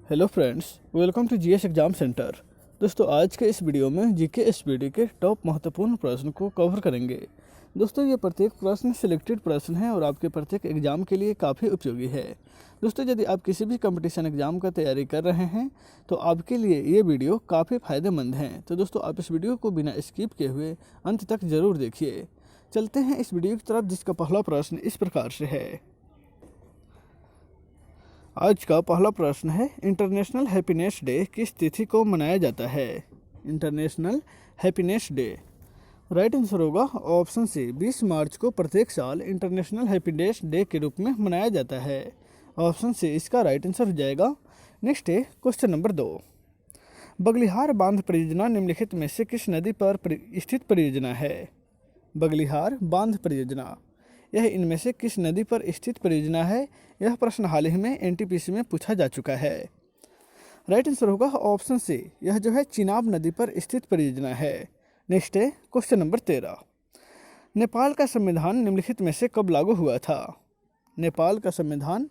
Hello friends, welcome to GS exam centre. दोस्तों, आज के इस वीडियो में जीके एसपीडी के टॉप महत्वपूर्ण प्रश्न को कवर करेंगे। दोस्तों, ये प्रत्येक प्रश्न सिलेक्टेड प्रश्न है और आपके प्रत्येक एग्जाम के लिए काफ़ी उपयोगी है। दोस्तों, यदि आप किसी भी कंपटीशन एग्जाम का तैयारी कर रहे हैं तो आपके लिए ये वीडियो काफ़ी फ़ायदेमंद हैं। तो दोस्तों, आप इस वीडियो को बिना स्किप किए हुए अंत तक ज़रूर देखिए। चलते हैं इस वीडियो की तरफ, जिसका पहला प्रश्न इस प्रकार से है। आज का पहला प्रश्न है, इंटरनेशनल हैप्पीनेस डे किस तिथि को मनाया जाता है? International happiness day right answer होगा ऑप्शन सी, 20 मार्च को प्रत्येक साल इंटरनेशनल हैप्पीनेस डे के रूप में मनाया जाता है। ऑप्शन सी इसका राइट आंसर हो जाएगा। नेक्स्ट है क्वेश्चन नंबर 2। बगलिहार बांध परियोजना निम्नलिखित में से किस नदी पर स्थित परियोजना है? बगलिहार बांध परियोजना यह इनमें से किस नदी पर स्थित परियोजना है? यह प्रश्न हाल ही में एनटीपीसी में पूछा जा चुका है। राइट आंसर होगा ऑप्शन सी, यह जो है चिनाब नदी पर स्थित परियोजना है। नेक्स्ट है क्वेश्चन नंबर 13। नेपाल का संविधान निम्नलिखित में से कब लागू हुआ था? नेपाल का संविधान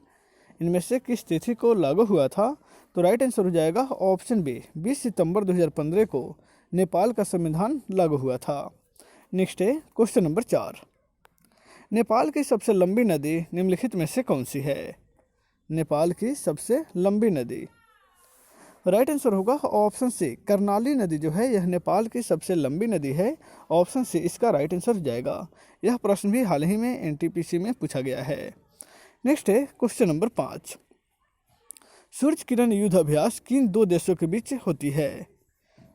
इनमें से किस तिथि को लागू हुआ था? तो राइट आंसर हो जाएगा ऑप्शन बी, 20 सितंबर 2015 को नेपाल का संविधान लागू हुआ था। नेक्स्ट है क्वेश्चन नंबर 4। नेपाल की सबसे लंबी नदी निम्नलिखित में से कौन सी है? नेपाल की सबसे लंबी नदी राइट आंसर होगा ऑप्शन सी, कर्णाली नदी जो है यह नेपाल की सबसे लंबी नदी है। ऑप्शन सी इसका राइट आंसर हो जाएगा। यह प्रश्न भी हाल ही में एनटीपीसी में पूछा गया है। नेक्स्ट है क्वेश्चन नंबर 5। सूर्य किरण युद्ध अभ्यास किन दो देशों के बीच होती है?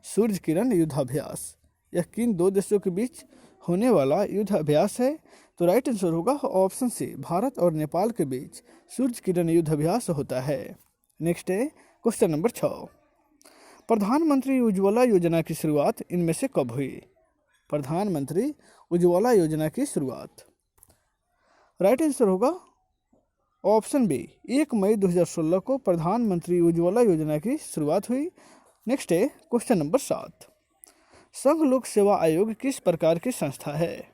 सूर्य किरण युद्धाभ्यास यह किन दो देशों के बीच होने वाला युद्ध अभ्यास है? तो राइट आंसर होगा ऑप्शन सी, भारत और नेपाल के बीच सूर्य किरण युद्ध अभ्यास होता है। नेक्स्ट है क्वेश्चन नंबर 6। प्रधानमंत्री उज्ज्वला योजना की शुरुआत इनमें से कब हुई? प्रधानमंत्री उज्ज्वला योजना की शुरुआत राइट आंसर होगा ऑप्शन बी, 1 मई 2016 को प्रधानमंत्री उज्ज्वला योजना की शुरुआत हुई। नेक्स्ट है क्वेश्चन नंबर 7। संघ लोक सेवा आयोग किस प्रकार की संस्था है?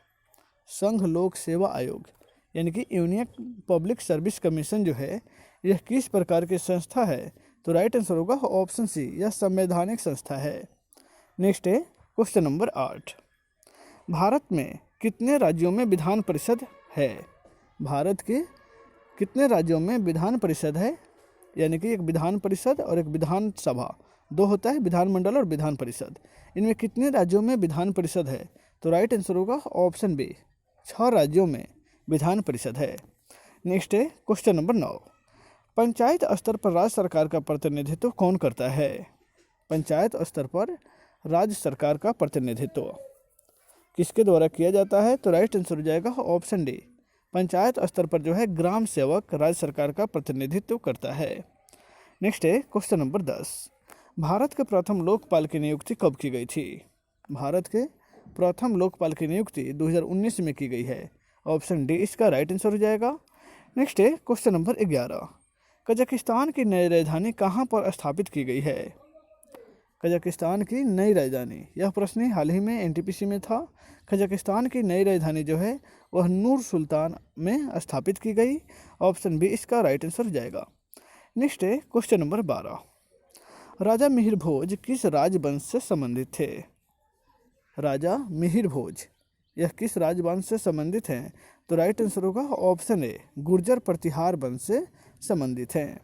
संघ लोक सेवा आयोग यानी कि यूनियन पब्लिक सर्विस कमीशन जो है यह किस प्रकार की संस्था है? तो राइट आंसर होगा ऑप्शन सी, यह संवैधानिक संस्था है। नेक्स्ट है क्वेश्चन नंबर 8। भारत में कितने राज्यों में विधान परिषद है? भारत के कितने राज्यों में विधान परिषद है? यानी कि एक विधान परिषद और एक विधान सभा, दो होता है, विधानमंडल और विधान परिषद। इनमें कितने राज्यों में विधान परिषद है? तो राइट आंसर होगा ऑप्शन बी, 6 राज्यों में विधान परिषद है। नेक्स्ट है क्वेश्चन नंबर 9। पंचायत स्तर पर राज्य सरकार का प्रतिनिधित्व कौन करता है? पंचायत स्तर पर राज्य सरकार का प्रतिनिधित्व किसके द्वारा किया जाता है? तो राइट आंसर हो जाएगा ऑप्शन डी, पंचायत स्तर पर जो है ग्राम सेवक राज्य सरकार का प्रतिनिधित्व करता है। नेक्स्ट है क्वेश्चन नंबर 10। भारत के प्रथम लोकपाल की नियुक्ति कब की गई थी? भारत के प्रथम लोकपाल की नियुक्ति 2019 में की गई है। ऑप्शन डी इसका राइट आंसर हो जाएगा। नेक्स्ट है क्वेश्चन नंबर 11। कजाकिस्तान की नई राजधानी कहाँ पर स्थापित की गई है? कजाकिस्तान की नई राजधानी, यह प्रश्न हाल ही में एनटीपीसी में था। कजाकिस्तान की नई राजधानी जो है वह नूर सुल्तान में स्थापित की गई। ऑप्शन बी इसका राइट आंसर हो जाएगा। नेक्स्ट है क्वेश्चन नंबर 12। राजा मिहिर भोज किस राजवंश से संबंधित थे? राजा मिहिर भोज यह किस राजवंश से संबंधित हैं? तो राइट आंसर होगा ऑप्शन ए, गुर्जर प्रतिहार वंश से संबंधित हैं।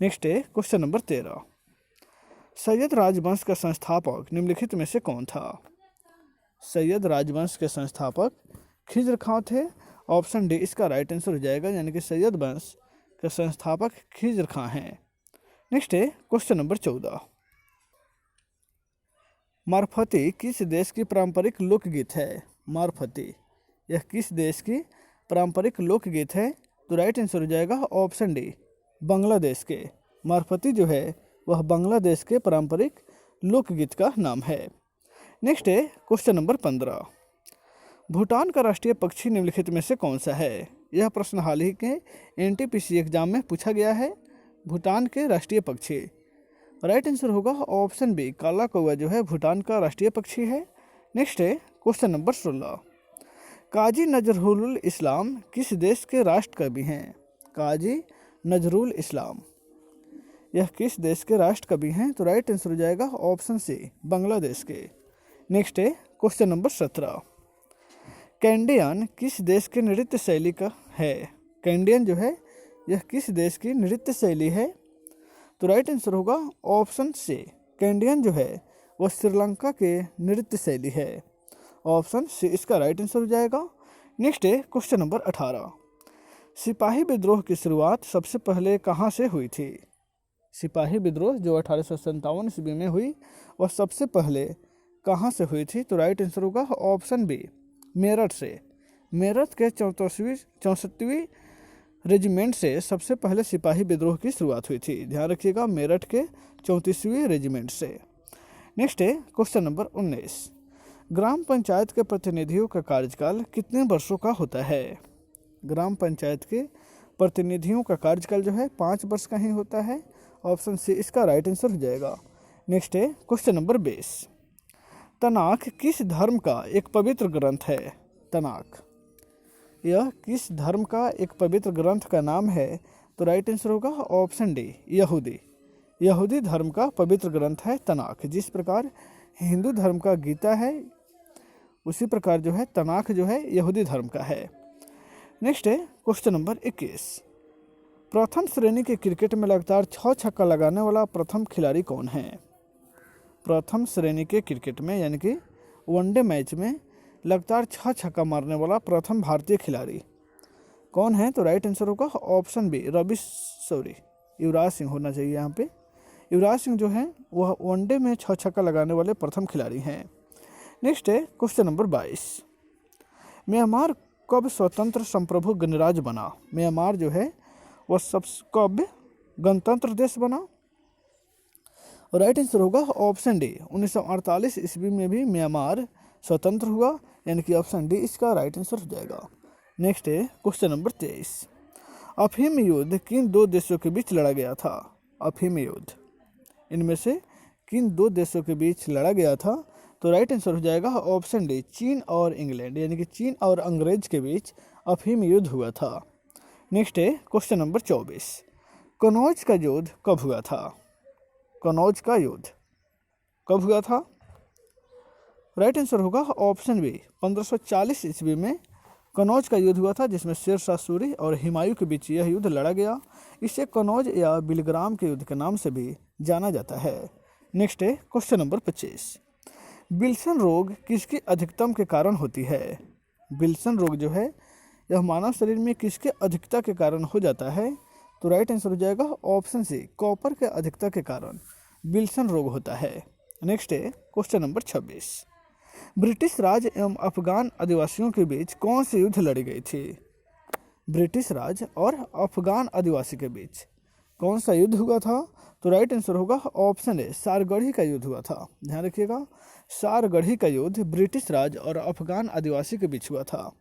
नेक्स्ट है क्वेश्चन नंबर 13। सैयद राजवंश का संस्थापक निम्नलिखित में से कौन था? सैयद राजवंश के संस्थापक खिज्र खां थे। ऑप्शन डी इसका राइट आंसर हो जाएगा, यानी कि सैयद वंश के संस्थापक खिज्र खां हैं। नेक्स्ट है क्वेश्चन नंबर 14। मारफती किस देश की पारंपरिक लोकगीत है? मारफती यह किस देश की पारंपरिक लोकगीत है? तो राइट आंसर हो जाएगा ऑप्शन डी, बांग्लादेश के। मारफती जो है वह बांग्लादेश के पारंपरिक लोकगीत का नाम है। नेक्स्ट है क्वेश्चन नंबर 15। भूटान का राष्ट्रीय पक्षी निम्नलिखित में से कौन सा है? यह प्रश्न हाल ही के एनटीपीसी एग्जाम में पूछा गया है। भूटान के राष्ट्रीय पक्षी राइट आंसर होगा ऑप्शन बी, काला कौवा जो है भूटान का राष्ट्रीय पक्षी है। नेक्स्ट है क्वेश्चन नंबर 16। काजी नजरुल इस्लाम किस देश के राष्ट्र कवि हैं? काजी नजरुल इस्लाम यह किस देश के राष्ट्र कवि हैं? तो राइट आंसर हो जाएगा ऑप्शन सी, बांग्लादेश के। नेक्स्ट है क्वेश्चन नंबर 17, कैंडियन किस देश की नृत्य शैली का है? कैंडियन जो है यह किस देश की नृत्य शैली है? तो राइट आंसर होगा ऑप्शन सी, कैंडियन जो है वह श्रीलंका के नृत्य शैली है। ऑप्शन सी इसका राइट आंसर हो जाएगा। नेक्स्ट है क्वेश्चन नंबर 18, सिपाही विद्रोह की शुरुआत सबसे पहले कहाँ से हुई थी? सिपाही विद्रोह जो 1857 ईस्वी में हुई वह सबसे पहले कहाँ से हुई थी? तो राइट आंसर होगा ऑप्शन बी, मेरठ से। मेरठ के 64वीं रेजिमेंट से सबसे पहले सिपाही विद्रोह की शुरुआत हुई थी। ध्यान रखिएगा, मेरठ के 34वीं रेजिमेंट से। नेक्स्ट है क्वेश्चन नंबर 19, ग्राम पंचायत के प्रतिनिधियों का कार्यकाल कितने वर्षों का होता है? ग्राम पंचायत के प्रतिनिधियों का कार्यकाल जो है 5 वर्ष का ही होता है। ऑप्शन सी इसका राइट आंसर हो जाएगा। नेक्स्ट है क्वेश्चन नंबर 20, तनाख किस धर्म का एक पवित्र ग्रंथ है? तनाख यह किस धर्म का एक पवित्र ग्रंथ का नाम है? तो राइट आंसर होगा ऑप्शन डी, यहूदी। यहूदी धर्म का पवित्र ग्रंथ है तनाख। जिस प्रकार हिंदू धर्म का गीता है उसी प्रकार जो है तनाख जो है यहूदी धर्म का है। नेक्स्ट है क्वेश्चन नंबर 21, प्रथम श्रेणी के क्रिकेट में लगातार 6 छक्का लगाने वाला प्रथम खिलाड़ी कौन है? प्रथम श्रेणी के क्रिकेट में यानी कि वनडे मैच में लगातार 6 छक्का मारने वाला प्रथम भारतीय खिलाड़ी कौन है? तो राइट आंसर होगा ऑप्शन बी, युवराज सिंह होना चाहिए यहाँ पे। युवराज सिंह जो है वह वनडे में 6 छक्का लगाने वाले प्रथम खिलाड़ी हैं। नेक्स्ट है क्वेश्चन नंबर 22, म्यांमार कब स्वतंत्र संप्रभु गणराज्य बना? म्यांमार जो है वह कब गणतंत्र देश बना? और राइट आंसर होगा ऑप्शन डी, 1948 ईस्वी में भी म्यांमार स्वतंत्र हुआ, यानी कि ऑप्शन डी इसका राइट आंसर हो जाएगा। नेक्स्ट है क्वेश्चन नंबर 23, अफीम युद्ध किन 2 देशों के बीच लड़ा गया था? अफीम युद्ध इनमें से किन 2 देशों के बीच लड़ा गया था? तो राइट आंसर हो जाएगा ऑप्शन डी, चीन और इंग्लैंड, यानी कि चीन और अंग्रेज के बीच अफीम युद्ध हुआ था। नेक्स्ट है क्वेश्चन नंबर 24, कनौज का युद्ध कब हुआ था? कनौज का युद्ध कब हुआ था? राइट आंसर होगा ऑप्शन बी, 1540 ईस्वी में कनौज का युद्ध हुआ था, जिसमें शेर शाह सूरी और हुमायूं के बीच यह युद्ध लड़ा गया। इसे कनौज या बिलग्राम के युद्ध के नाम से भी जाना जाता है। नेक्स्ट है क्वेश्चन नंबर 25, विल्सन रोग किसकी अधिकतम के कारण होती है? विल्सन रोग जो है यह मानव शरीर में किसके अधिकता के कारण हो जाता है? तो राइट आंसर हो जाएगा ऑप्शन सी, कॉपर के अधिकता के कारण विल्सन रोग होता है। नेक्स्ट है क्वेश्चन नंबर 26, ब्रिटिश राज एवं अफगान आदिवासियों के बीच कौन सी युद्ध लड़ी गई थी? ब्रिटिश राज और अफगान आदिवासी के बीच कौन सा युद्ध हुआ था? तो राइट आंसर होगा ऑप्शन ए, सारगढ़ी का युद्ध हुआ था। ध्यान रखिएगा, सारगढ़ी का युद्ध ब्रिटिश राज और अफगान आदिवासी के बीच हुआ था।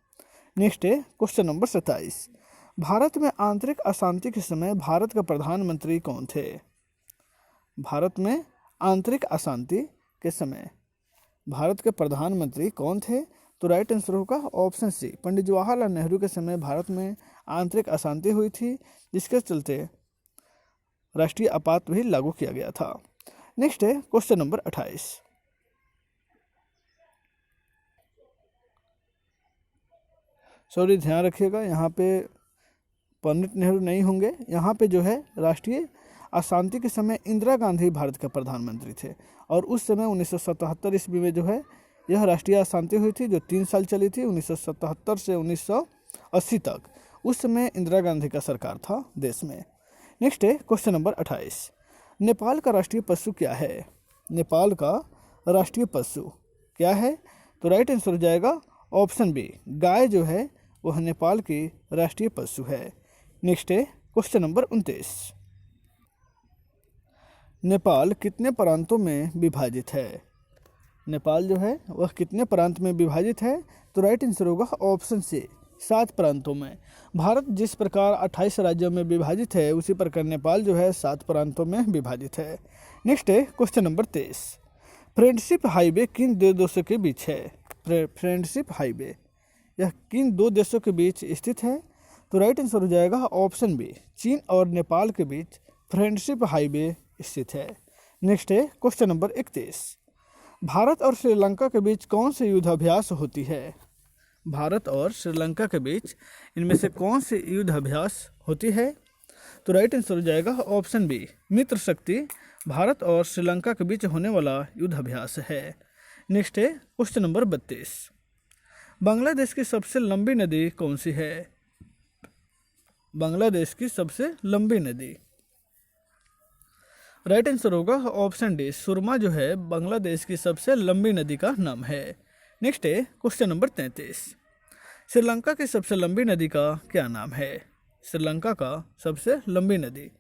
नेक्स्ट है क्वेश्चन नंबर 27, भारत में आंतरिक अशांति के समय भारत के प्रधानमंत्री कौन थे? भारत में आंतरिक अशांति के समय भारत के प्रधानमंत्री कौन थे? तो राइट आंसर होगा ऑप्शन सी, पंडित जवाहरलाल नेहरू के समय भारत में आंतरिक अशांति हुई थी, जिसके चलते राष्ट्रीय आपात भी लागू किया गया था। नेक्स्ट है क्वेश्चन नंबर 28, ध्यान रखिएगा यहाँ पे पंडित नेहरू नहीं होंगे। यहाँ पे जो है राष्ट्रीय अशांति के समय इंदिरा गांधी भारत के प्रधानमंत्री थे, और उस समय 1977 ईस्वी में जो है यह राष्ट्रीय अशांति हुई थी, जो 3 साल चली थी, 1977 से 1980 तक। उस समय इंदिरा गांधी का सरकार था देश में। नेक्स्ट है क्वेश्चन नंबर 28, नेपाल का राष्ट्रीय पशु क्या है? नेपाल का राष्ट्रीय पशु क्या है? तो राइट आंसर हो जाएगा ऑप्शन बी, गाय जो है वह नेपाल की राष्ट्रीय पशु है। नेक्स्ट है क्वेश्चन नंबर 29, नेपाल कितने प्रांतों में विभाजित है? नेपाल जो है वह कितने प्रांत में विभाजित है? तो राइट आंसर होगा ऑप्शन सी, 7 प्रांतों में। भारत जिस प्रकार 28 राज्यों में विभाजित है, उसी प्रकार नेपाल जो है 7 प्रांतों में विभाजित है। नेक्स्ट है क्वेश्चन नंबर 23, फ्रेंडशिप हाईवे किन 2 देशों के बीच है? फ्रेंडशिप हाईवे यह किन 2 देशों के बीच स्थित है? तो राइट आंसर हो जाएगा ऑप्शन बी, चीन और नेपाल के बीच फ्रेंडशिप हाईवे स्थित है। नेक्स्ट है क्वेश्चन नंबर 31, भारत और श्रीलंका के बीच कौन सी युद्धाभ्यास होती है? भारत और श्रीलंका के बीच इनमें से कौन सी युद्धाभ्यास होती है? तो राइट आंसर हो जाएगा ऑप्शन बी, मित्र शक्ति भारत और श्रीलंका के बीच होने वाला युद्धाभ्यास है। नेक्स्ट है क्वेश्चन नंबर 32, बांग्लादेश की सबसे लंबी नदी कौन सी है? बांग्लादेश की सबसे लंबी नदी, राइट आंसर होगा ऑप्शन डी, सुरमा जो है बांग्लादेश की सबसे लंबी नदी का नाम है। नेक्स्ट है क्वेश्चन नंबर 33, श्रीलंका की सबसे लंबी नदी का क्या नाम है? श्रीलंका का सबसे लंबी नदी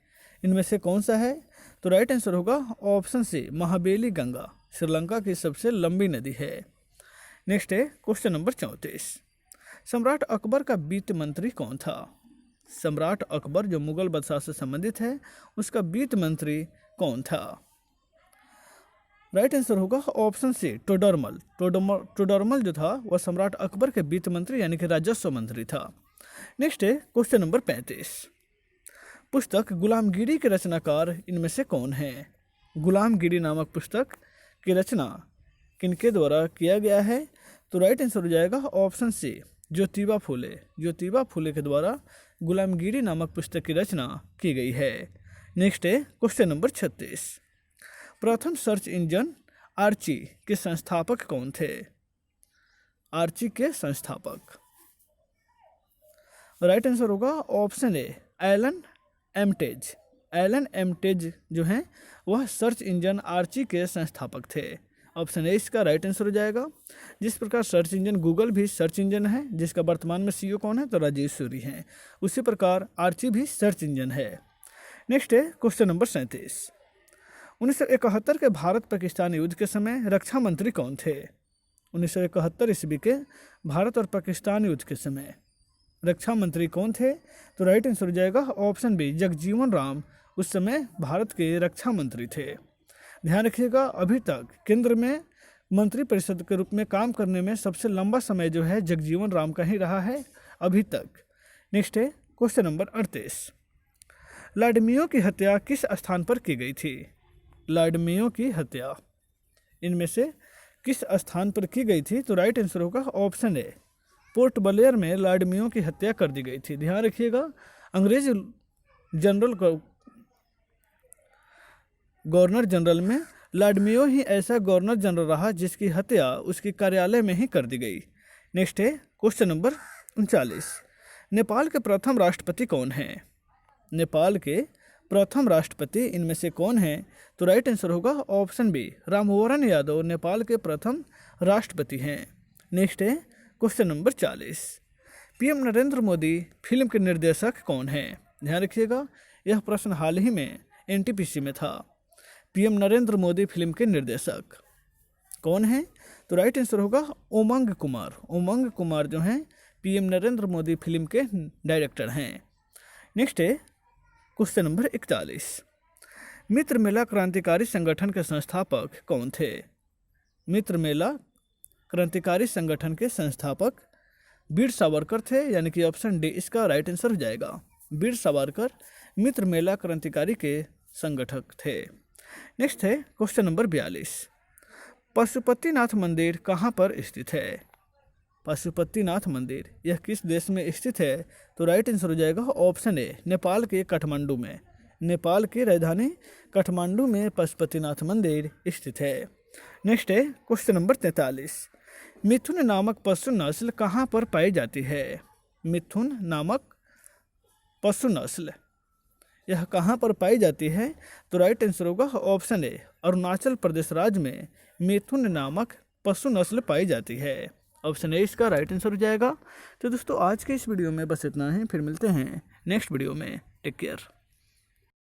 इनमें से कौन सा है? तो राइट आंसर होगा ऑप्शन सी, महाबेली गंगा श्रीलंका की सबसे लंबी नदी है। नेक्स्ट है क्वेश्चन नंबर 34, सम्राट अकबर का वित्त मंत्री कौन था? सम्राट अकबर जो मुगल बादशाह से संबंधित है उसका वित्त मंत्री कौन था? राइट आंसर होगा ऑप्शन सी, टोडरमल। टोडरमल जो था वह सम्राट अकबर के वित्त मंत्री यानी कि राजस्व मंत्री था। नेक्स्ट है क्वेश्चन नंबर 35, पुस्तक गुलामगिरी के रचनाकार इनमें से कौन है? गुलामगिरी नामक पुस्तक की रचना किनके द्वारा किया गया है? तो राइट आंसर हो जाएगा ऑप्शन सी, ज्योतिबा फुले। ज्योतिबा फुले के द्वारा गुलामगिरी नामक पुस्तक की रचना की गई है। नेक्स्ट है क्वेश्चन नंबर 36, प्रथम सर्च इंजन आर्ची के संस्थापक कौन थे? आर्ची के संस्थापक, राइट आंसर होगा ऑप्शन ए, एलन एमटेज। एलन एमटेज जो हैं वह सर्च इंजन आर्ची के संस्थापक थे। ऑप्शन ए इसका राइट आंसर हो जाएगा। जिस प्रकार सर्च इंजन गूगल भी सर्च इंजन है जिसका वर्तमान में सीईओ कौन है? तो राजीव सूरी हैं। उसी प्रकार आर्ची भी सर्च इंजन है। नेक्स्ट है क्वेश्चन नंबर 37, 1971 के भारत पाकिस्तान युद्ध के समय रक्षा मंत्री कौन थे? 1971 ईस्वी के भारत और पाकिस्तान युद्ध के समय रक्षा मंत्री कौन थे? तो राइट आंसर हो जाएगा ऑप्शन बी, जगजीवन राम उस समय भारत के रक्षा मंत्री थे। ध्यान रखिएगा अभी तक केंद्र में मंत्री परिषद के रूप में काम करने में सबसे लंबा समय जो है जगजीवन राम का ही रहा है अभी तक। नेक्स्ट है क्वेश्चन नंबर 38, लाडमियों की हत्या किस स्थान पर की गई थी? लाडमियों की हत्या इनमें से किस स्थान पर की गई थी? तो राइट आंसर होगा ऑप्शन ए, पोर्ट ब्लेयर में लाडमियों की हत्या कर दी गई थी। ध्यान रखिएगा अंग्रेज जनरल को गवर्नर जनरल में लाडमियो ही ऐसा गवर्नर जनरल रहा जिसकी हत्या उसके कार्यालय में ही कर दी गई। नेक्स्ट है क्वेश्चन नंबर 39, नेपाल के प्रथम राष्ट्रपति कौन हैं? नेपाल के प्रथम राष्ट्रपति इनमें से कौन हैं? तो राइट आंसर होगा ऑप्शन बी, रामवरण यादव नेपाल के प्रथम राष्ट्रपति हैं। नेक्स्ट है question number 40, PM Narendra Modi film के निर्देशक कौन हैं? ध्यान रखिएगा यह प्रश्न हाल ही में एनटीपीसी में था। पीएम नरेंद्र मोदी फिल्म के निर्देशक कौन हैं? तो राइट आंसर होगा उमंग कुमार। उमंग कुमार जो हैं पीएम नरेंद्र मोदी फिल्म के डायरेक्टर हैं। नेक्स्ट है क्वेश्चन नंबर 41, मित्र मेला क्रांतिकारी संगठन के संस्थापक कौन थे? मित्र मेला क्रांतिकारी संगठन के संस्थापक वीर सावरकर थे यानी कि ऑप्शन डी इसका राइट आंसर हो जाएगा। वीर सावरकर मित्र मेला क्रांतिकारी के संगठक थे। नेक्स्ट है क्वेश्चन नंबर 42, पशुपतिनाथ मंदिर कहाँ पर स्थित है? पशुपतिनाथ मंदिर यह किस देश में स्थित है? तो राइट आंसर हो जाएगा ऑप्शन ए, नेपाल के काठमांडू में। नेपाल की राजधानी काठमांडू में पशुपतिनाथ मंदिर स्थित है। नेक्स्ट है क्वेश्चन नंबर 43, मिथुन नामक पशु नस्ल कहाँ पर पाई जाती है? मिथुन नामक पशु नस्ल यह कहाँ पर पाई जाती है? तो राइट आंसर होगा ऑप्शन ए, अरुणाचल प्रदेश राज्य में मिथुन नामक पशु नस्ल पाई जाती है। ऑप्शन ए इसका राइट आंसर हो जाएगा। तो दोस्तों आज के इस वीडियो में बस इतना ही, फिर मिलते हैं नेक्स्ट वीडियो में। Take care.